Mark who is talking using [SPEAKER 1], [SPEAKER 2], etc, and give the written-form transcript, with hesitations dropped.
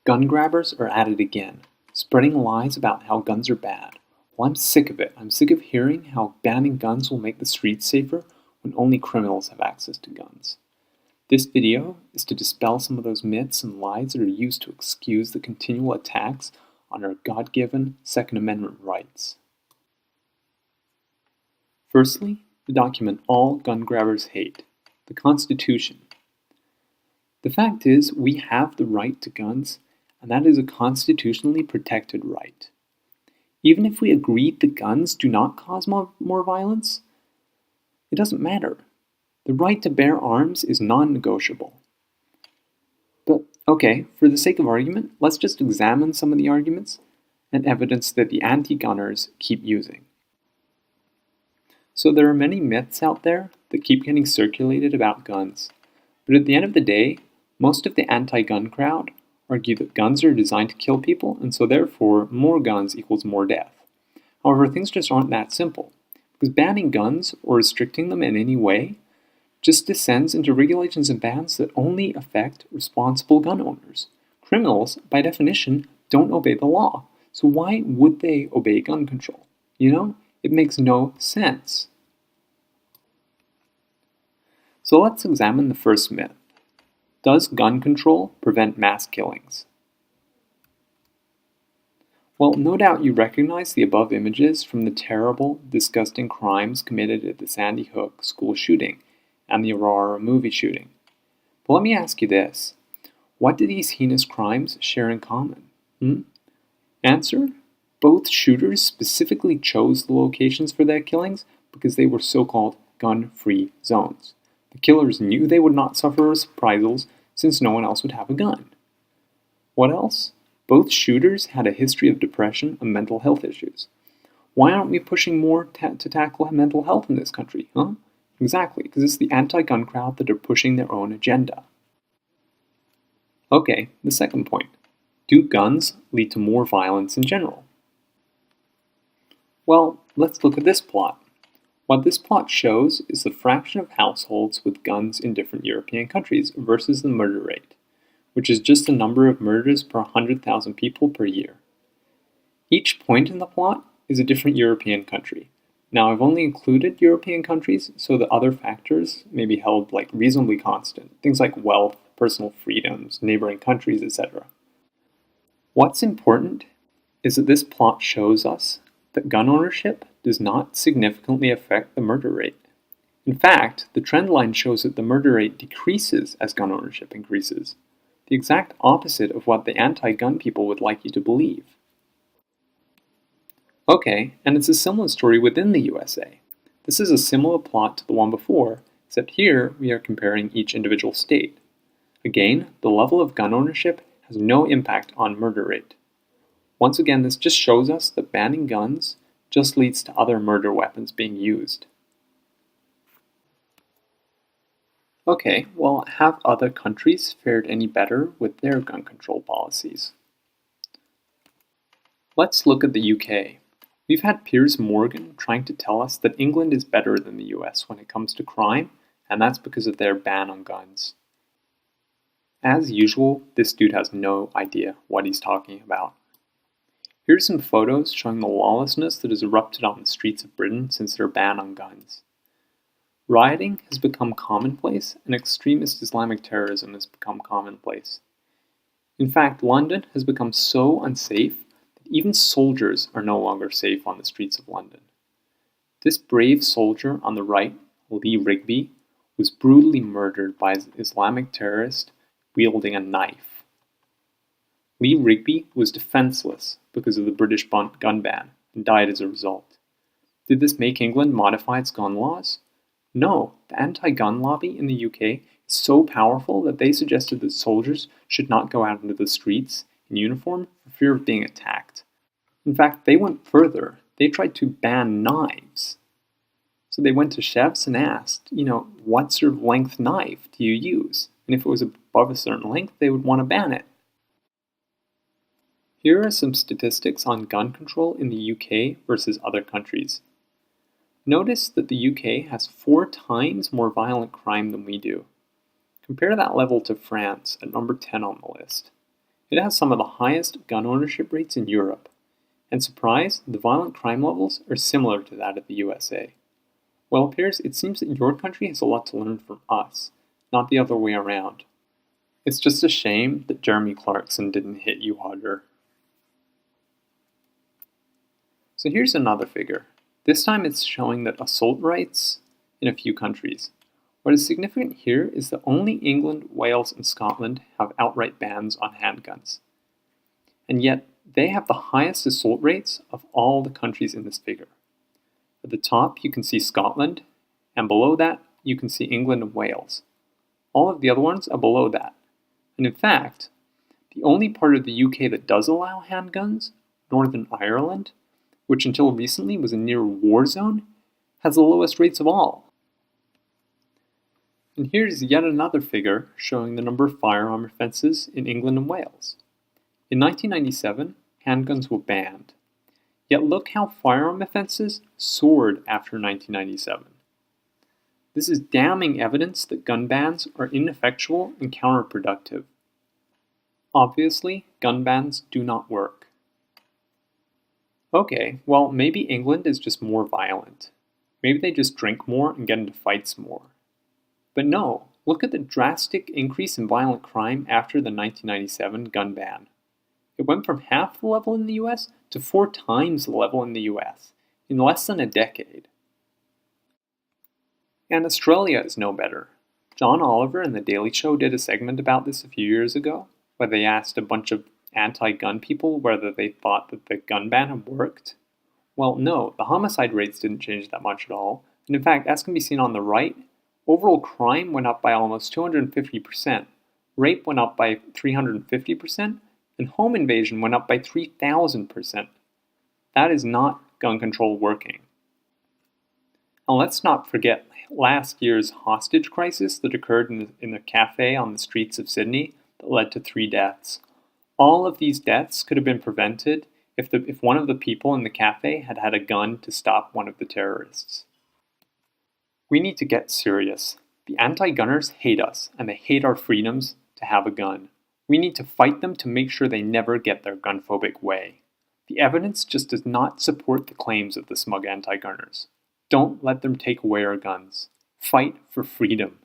[SPEAKER 1] Gun grabbers are at it again, spreading lies about how guns are bad. Well, I'm sick of it. I'm sick of hearing how banning guns will make the streets safer when only criminals have access to guns. This video is to dispel some of those myths and lies that are used to excuse the continual attacks on our God-given Second Amendment rights. Firstly, the document all gun grabbers hate, the Constitution. The fact is, we have the right to guns, and that is a constitutionally protected right. Even if we agreed the guns do not cause more violence, it doesn't matter. The right to bear arms is non-negotiable. But okay, for the sake of argument, let's just examine some of the arguments and evidence that the anti-gunners keep using. So there are many myths out there that keep getting circulated about guns, but at the end of the day, most of the anti-gun crowd argue that guns are designed to kill people, and so therefore more guns equals more death. However, things just aren't that simple, because banning guns or restricting them in any way just descends into regulations and bans that only affect responsible gun owners. Criminals, by definition, don't obey the law, so why would they obey gun control? It makes no sense. So let's examine the first myth. Does gun control prevent mass killings? Well, no doubt you recognize the above images from the terrible, disgusting crimes committed at the Sandy Hook school shooting and the Aurora movie shooting. But let me ask you this. What do these heinous crimes share in common? Answer? Both shooters specifically chose the locations for their killings because they were so-called gun-free zones. The killers knew they would not suffer reprisals since no one else would have a gun. What else? Both shooters had a history of depression and mental health issues. Why aren't we pushing more to tackle mental health in this country, Exactly, because it's the anti-gun crowd that are pushing their own agenda. Okay, the second point. Do guns lead to more violence in general? Well, let's look at this plot. What this plot shows is the fraction of households with guns in different European countries versus the murder rate, which is just the number of murders per 100,000 people per year. Each point in the plot is a different European country. Now, I've only included European countries so that other factors may be held reasonably constant, things like wealth, personal freedoms, neighboring countries, etc. What's important is that this plot shows us that gun ownership does not significantly affect the murder rate. In fact, the trend line shows that the murder rate decreases as gun ownership increases, the exact opposite of what the anti-gun people would like you to believe. Okay, and it's a similar story within the USA. This is a similar plot to the one before, except here we are comparing each individual state. Again, the level of gun ownership has no impact on murder rate. Once again, this just shows us that banning guns just leads to other murder weapons being used. Okay, well, have other countries fared any better with their gun control policies? Let's look at the UK. We've had Piers Morgan trying to tell us that England is better than the US when it comes to crime, and that's because of their ban on guns. As usual, this dude has no idea what he's talking about. Here's some photos showing the lawlessness that has erupted on the streets of Britain since their ban on guns. Rioting has become commonplace, and extremist Islamic terrorism has become commonplace. In fact, London has become so unsafe that even soldiers are no longer safe on the streets of London. This brave soldier on the right, Lee Rigby, was brutally murdered by an Islamic terrorist wielding a knife. Lee Rigby was defenseless because of the British gun ban and died as a result. Did this make England modify its gun laws? No, the anti-gun lobby in the UK is so powerful that they suggested that soldiers should not go out into the streets in uniform for fear of being attacked. In fact, they went further. They tried to ban knives. So they went to chefs and asked, what sort of length knife do you use? And if it was above a certain length, they would want to ban it. Here are some statistics on gun control in the UK versus other countries. Notice that the UK has 4 times more violent crime than we do. Compare that level to France at number 10 on the list. It has some of the highest gun ownership rates in Europe. And surprise, the violent crime levels are similar to that of the USA. Well, it appears it seems that your country has a lot to learn from us, not the other way around. It's just a shame that Jeremy Clarkson didn't hit you harder. So here's another figure. This time it's showing that assault rates in a few countries. What is significant here is that only England, Wales, and Scotland have outright bans on handguns. And yet, they have the highest assault rates of all the countries in this figure. At the top, you can see Scotland, and below that, you can see England and Wales. All of the other ones are below that. And in fact, the only part of the UK that does allow handguns, Northern Ireland, which until recently was a near war zone, has the lowest rates of all. And here's yet another figure showing the number of firearm offences in England and Wales. In 1997, handguns were banned. Yet look how firearm offences soared after 1997. This is damning evidence that gun bans are ineffectual and counterproductive. Obviously, gun bans do not work. Okay, well, maybe England is just more violent. Maybe they just drink more and get into fights more. But no, look at the drastic increase in violent crime after the 1997 gun ban. It went from half the level in the US to 4 times the level in the US in less than a decade. And Australia is no better. John Oliver and The Daily Show did a segment about this a few years ago, where they asked a bunch of anti-gun people whether they thought that the gun ban had worked. Well, no, the homicide rates didn't change that much at all, and in fact, as can be seen on the right, overall crime went up by almost 250%, rape went up by 350%, and home invasion went up by 3,000%. That is not gun control working. And let's not forget last year's hostage crisis that occurred in the cafe on the streets of Sydney that led to 3 deaths. All of these deaths could have been prevented if one of the people in the cafe had had a gun to stop one of the terrorists. We need to get serious. The anti-gunners hate us, and they hate our freedoms to have a gun. We need to fight them to make sure they never get their gun-phobic way. The evidence just does not support the claims of the smug anti-gunners. Don't let them take away our guns. Fight for freedom.